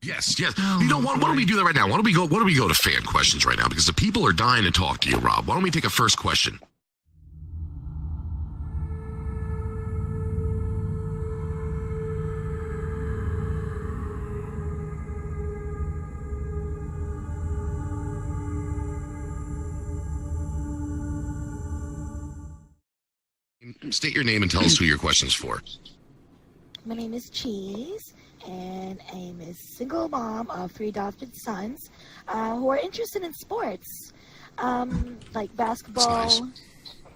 Yes. You know what? Why don't we do that right now? Why don't we go to fan questions right now? Because the people are dying to talk to you, Rob. Why don't we take a first question? State your name and tell us who your question's for. My name is Cheese, and I'm a single mom of 3 adopted sons who are interested in sports, like basketball, Nice.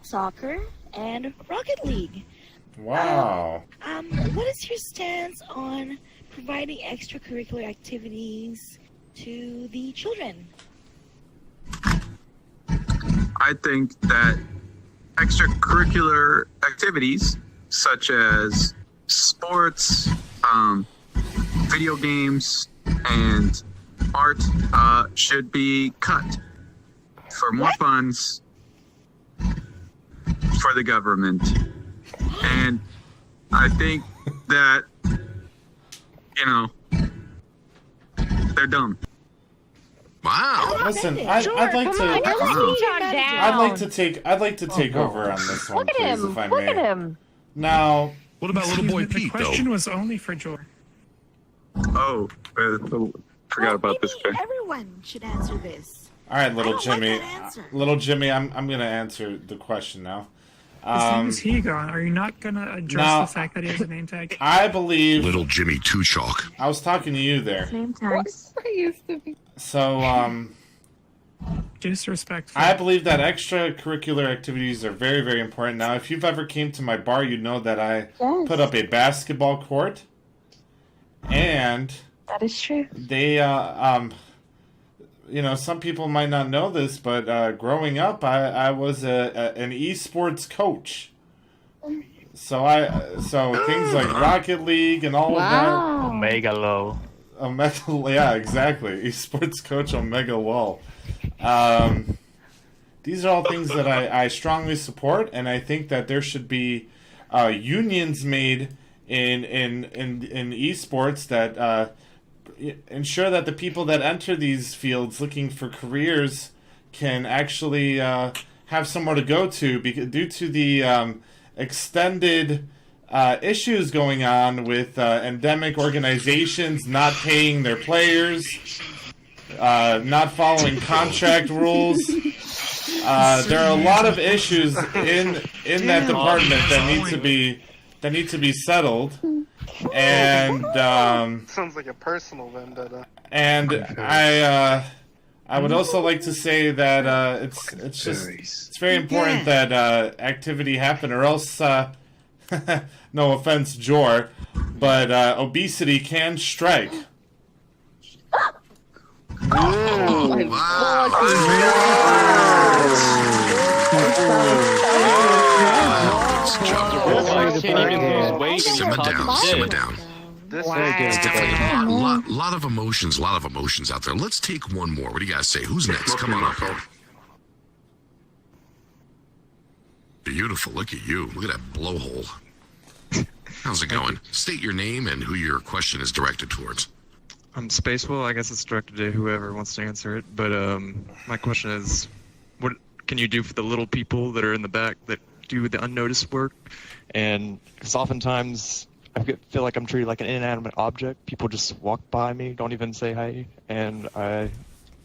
soccer, and Rocket League. Wow. What is your stance on providing extracurricular activities to the children? I think that extracurricular activities such as sports, video games, and art should be cut for more funds for the government. And I think that, they're dumb. Wow. Listen, I'd like to take over on this one, please, if I may. Look at him. Now, What about little boy Pete, The question was only for George. Oh, forgot about this guy. Everyone should answer this. all right, little I don't like Jimmy. that answer. Little Jimmy, I'm gonna answer the question now. His name is Hegon. Are you not going to address now- the fact that he has a name tag? I believe Little Jimmy Two Chalk. I was talking to you there. Name tags. I used to be. So, Disrespectful. I believe that extracurricular activities are very, very important. Now, if you've ever came to my bar, you know that I put up a basketball court, and That is true. they, some people might not know this, but growing up, I was an esports coach. So things like Rocket League and all of that. Omega Low. Yeah, exactly. Esports coach Omega Wall. These are all things that I strongly support, and I think that there should be unions made in esports that ensure that the people that enter these fields looking for careers can actually have somewhere to go to, due to the extended issues going on with endemic organizations not paying their players, not following contract rules. There are a lot of issues in that department that need to be settled, and Sounds like a personal vendetta. and I would also like to say that it's very important that activity happen, or else no offense, Jor, but obesity can strike. Simmer down. It's definitely a lot of emotions out there. Let's take one more. What do you guys say? Who's next? Come on up here. Beautiful. Look at you. Look at that blowhole. How's it going? State your name and who your question is directed towards. I'm Spacewell. I guess it's directed to whoever wants to answer it. But my question is, what can you do for the little people that are in the back that do the unnoticed work? And because oftentimes I feel like I'm treated like an inanimate object. People just walk by me, don't even say hi, and I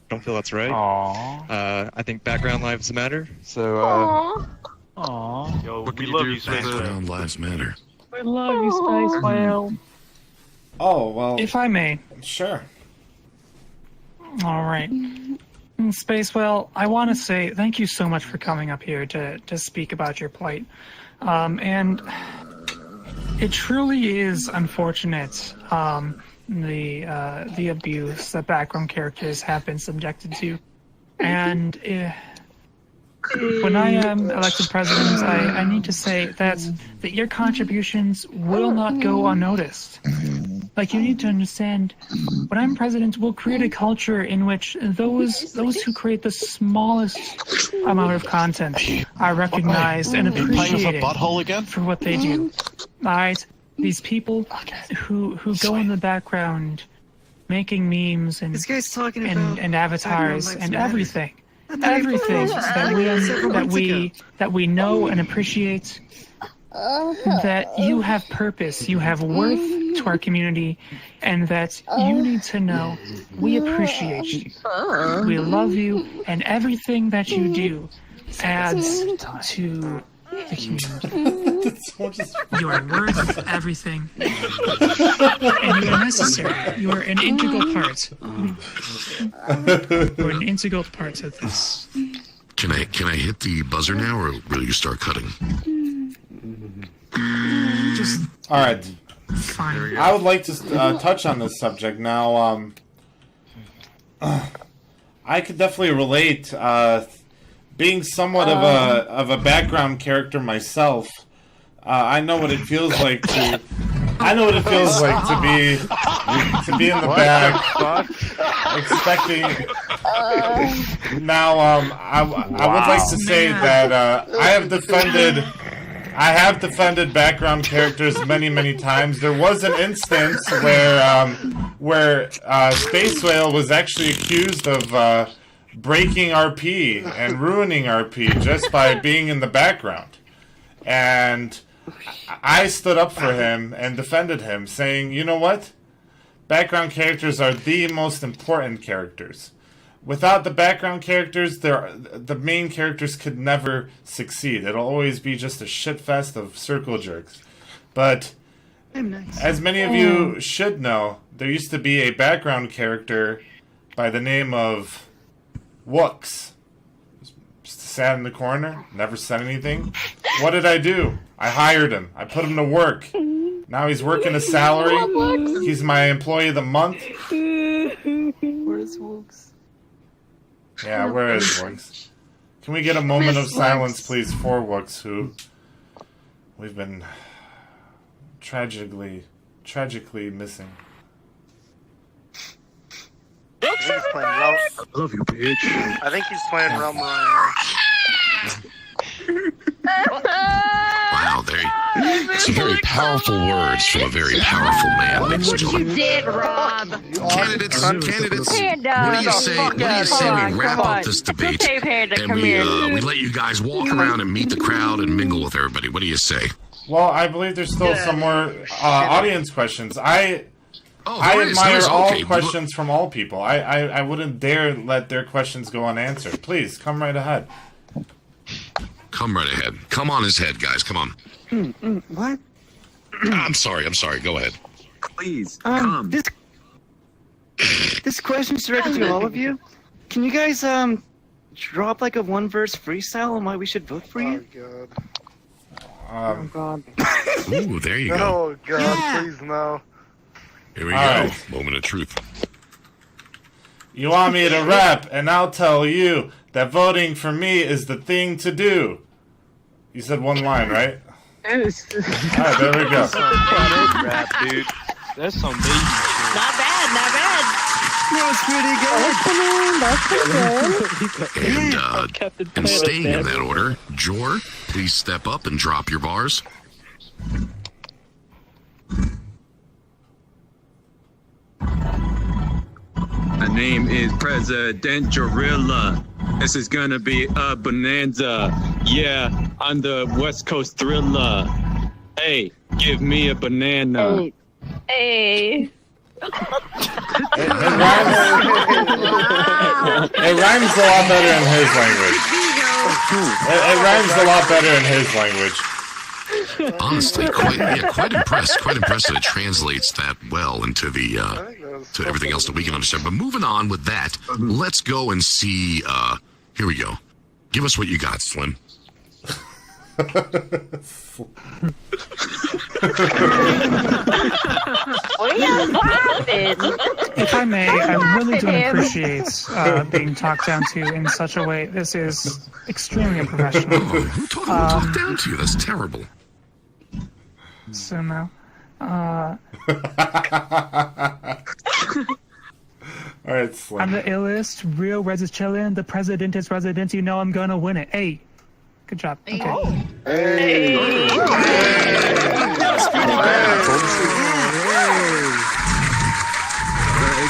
don't feel that's right. I think background lives matter. So, Yo, what we can love you you, do? Background lives matter. I love you, Spice Whale. Oh, well, If I may. sure. All right. Spacewell, I want to say thank you so much for coming up here to speak about your plight. And it truly is unfortunate, the abuse that background characters have been subjected to. And when I am elected president, I need to say that your contributions will not go unnoticed. Like, you need to understand, when I'm president, we'll create a culture in which those who create the smallest amount of content are recognized and appreciated for what they do. Alright? These people who go in the background making memes and This guy's talking and, about and avatars Lives and Matter. everything. I thought he Everything proposed that we know and appreciate. That you have purpose, you have worth to our community, and that you need to know we appreciate you. We love you, and everything that you do adds to the community. You are worth everything, and you are necessary. You are an integral part. You're an integral part of this. Can I hit the buzzer now, or will you start cutting? Just All right. fine. I would like to touch on this subject now. I could definitely relate. Being somewhat of a background character myself, I know what it feels like to. I know what it feels like to be in the back, expecting. Now, I would like to say that I have defended background characters many times. There was an instance where Space Whale was actually accused of breaking RP and ruining RP just by being in the background, and I stood up for him and defended him, saying, you know what? Background characters are the most important characters. Without the background characters, the main characters could never succeed. It'll always be just a shitfest of circle jerks. But as many of you should know, there used to be a background character by the name of Wooks. Just sat in the corner, never said anything. What did I do? I hired him. I put him to work. Now he's working a salary. He's my employee of the month. Where's Wooks? Yeah, where is Wooks? Can we get a moment of silence, please, for Wooks, who we've been tragically missing. I think he's playing Realm. I love you, bitch. I think he's playing Realm. Wow, some very powerful words from a very powerful man, ladies and gentlemen. did, Rob. Candidates, Panda, what do you say? fuck What do you up. say Come we on, wrap come up on. this debate Okay, Panda, and come we here. let you guys walk around and meet the crowd and mingle with everybody? What do you say? Well, I believe there's still some more audience questions. I there admire is. all Okay, questions from all people. I wouldn't dare let their questions go unanswered. Please, come right ahead. Come right ahead. Come on his head, guys. Come on. What? I'm sorry. Go ahead. Please, come. This question's directed to all of you. Can you guys drop like a one-verse freestyle on why we should vote for you? Oh God. Ooh, there you go. Oh God, please no. Here we go. right. Moment of truth. You want me to rap, and I'll tell you that voting for me is the thing to do. You said one line, right? Yes. Alright, there we go. Rap, dude. That's some baby shit. Not bad. That was pretty good. That's pretty good. Captain And Planet staying in Dad. that order, Jor, please step up and drop your bars. My name is President Gorilla. This is gonna be a bonanza. Yeah, I'm the West Coast thriller. Hey, give me a banana. Hey. It rhymes a lot better in his language. It rhymes a lot better in his language. Honestly, quite impressed. Quite impressed that it translates that well into the to everything else that we can understand. But moving on with that, let's go and see. Here we go. Give us what you got, Slim. If I may, I really don't appreciate being talked down to in such a way. This is extremely unprofessional. Who talked down to you? That's terrible. So no. Alright, Slim. I'm the illest, real Redz is chillin', the president is resident, you know I'm gonna win it. Hey, good job. Okay.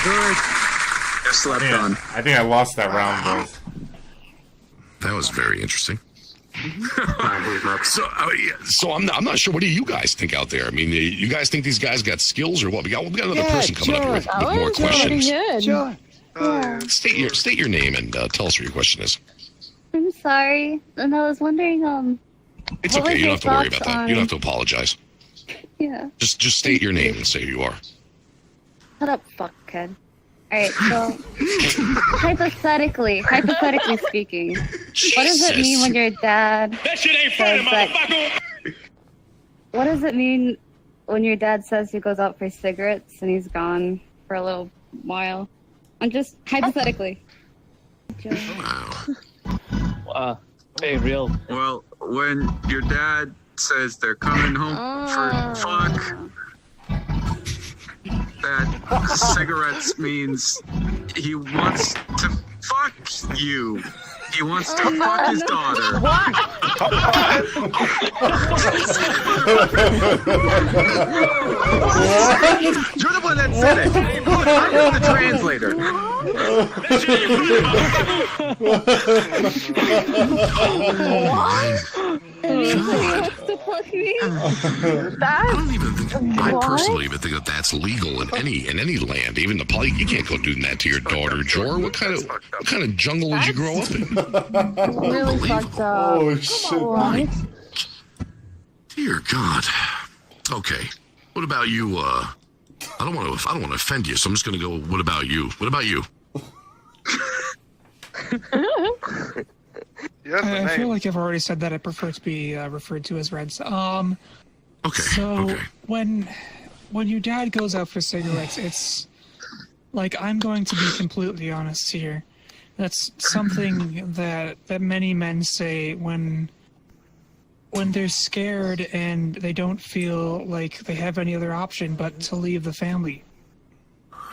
good. They're slept on. I think I lost that round, boys. That was very interesting. So I'm not sure. What do you guys think out there? I mean, you guys think these guys got skills or what? We got another person coming up here with more questions. State your name and tell us what your question is. I'm sorry, and I was wondering, It's what okay. was You don't your have to worry thoughts about that. You don't have to apologize. Yeah. Just state your name and say who you are. Shut up, fuckhead. Alright, so hypothetically speaking, what does it mean when your dad That shit ain't funny, motherfucker! What does it mean when your dad says he goes out for cigarettes and he's gone for a little while? I'm just hypothetically. Wow. Hey, real. Well, when your dad says they're coming home for fuck, that cigarettes means he wants to fuck you. He wants to fuck his daughter. What? You're the one that said it. I'm the translator. I personally even think that that's legal in any land, even the police. You can't go doing that to your daughter, Jor. What kind of jungle did you grow up in? Really fucked up. Oh shit! Dear God. Okay. What about you? I don't want to offend you, so I'm just gonna go. What about you? What about you? I feel like I've already said that I prefer to be referred to as Redz. Okay. So when your dad goes out for cigarettes, it's like, I'm going to be completely honest here. That's something that many men say when they're scared and they don't feel like they have any other option but to leave the family.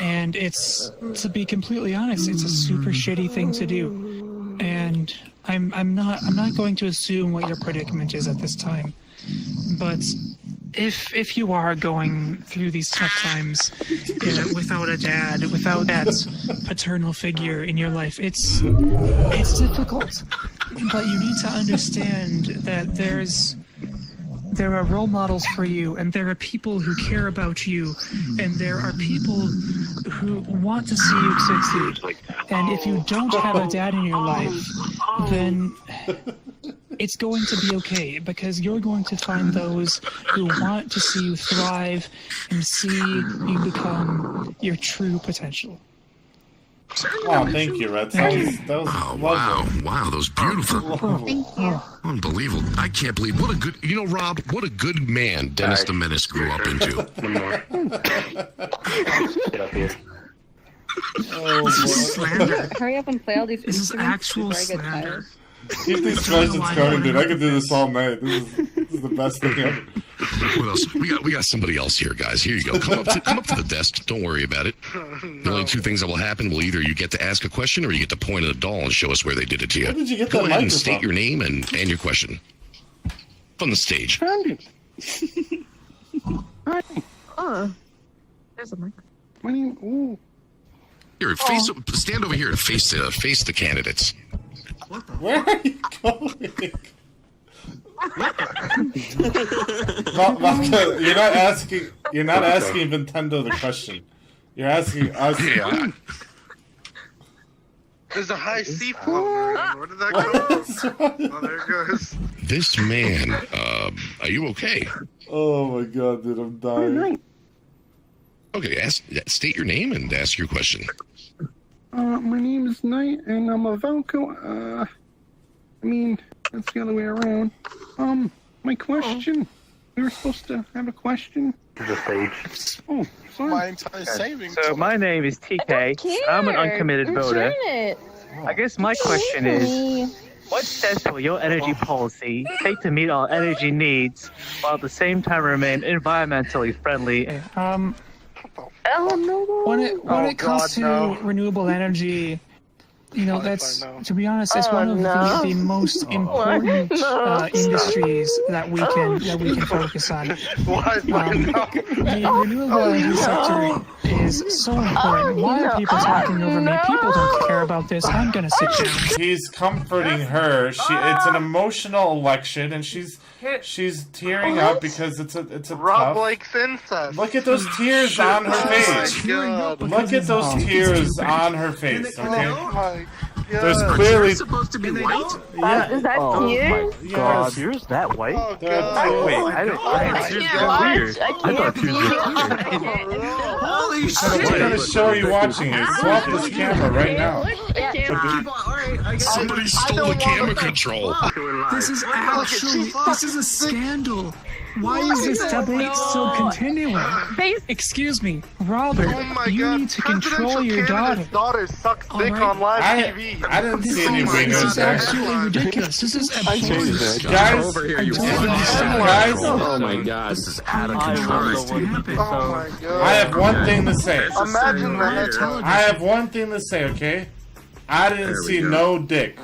And it's, to be completely honest, it's a super shitty thing to do. And I'm not going to assume what your predicament is at this time. But if you are going through these tough times without a dad, without that paternal figure in your life, it's difficult. But you need to understand that there are role models for you, and there are people who care about you, and there are people who want to see you succeed. And if you don't have a dad in your life, then it's going to be okay, because you're going to find those who want to see you thrive and see you become your true potential. Oh, thank you, Redz. That was lovely. Wow, that was beautiful. Thank you. Unbelievable. I can't believe what a good, Rob, what a good man Dennis the Menace grew up into. One more. Get up here. This is slander. Hurry up and play all these This is instruments actual before I get slander. tired. Keep these questions coming, dude. I could do this all night. This is the best thing ever. What else? We got somebody else here, guys. Here you go. Come up to the desk. Don't worry about it. The only two things that will happen will either you get to ask a question or you get to point at a doll and show us where they did it to you. Where did you get Go that ahead and microphone? state your name and your question. From the stage. Oh, there's a mic. Here, stand over here and face the candidates. Where are you going? You're not asking Nintendo the question. You're asking us. There's a high C floating around. Where did that come from? Oh, there it goes. This man, are you okay? Oh my god, dude, I'm dying. Okay, state your name and ask your question. My name is Knight, and I'm a Valko. I mean, that's the other way around. My question. We were supposed to have a question. The stage. Oh, sorry. My entire savings. So my name is TK. I'm an uncommitted voter. I guess my question is, what steps will your energy policy take to meet all energy needs while at the same time remain environmentally friendly? When it comes to renewable energy, you know, that's, to be honest, it's one of the most important industries that we can focus on. The renewable energy sector is so important. Why are people talking over me? People don't care about this. I'm gonna sit down. He's comforting her. It's an emotional election, and she's tearing up because it's a Rob tough. likes incest. Look at those tears on her face. Look at those tears on her face. Okay. Oh my God. There's clearly supposed to be white. Yeah. Is that tears? Yeah. Tears that white? Oh, God. Wait, I don't. Tears that weird. I thought tears were clear. Holy So what kind of show are you watching? You swap this camera right now. Somebody stole the camera control. This is a scandal. Why is this debate still continuing? Excuse me, Robert, Oh my you God. need to control your Presidential daughter. candidate's daughter sucks dick Alright. on live I TV. didn't see any This wieners is there. absolutely ridiculous. This is absurd. Guys, Over here, you guys, Oh my god. This is out of I control. wonder what Oh my God. I have one thing to say. Imagine that. I have one thing to say, okay? I didn't see no dick.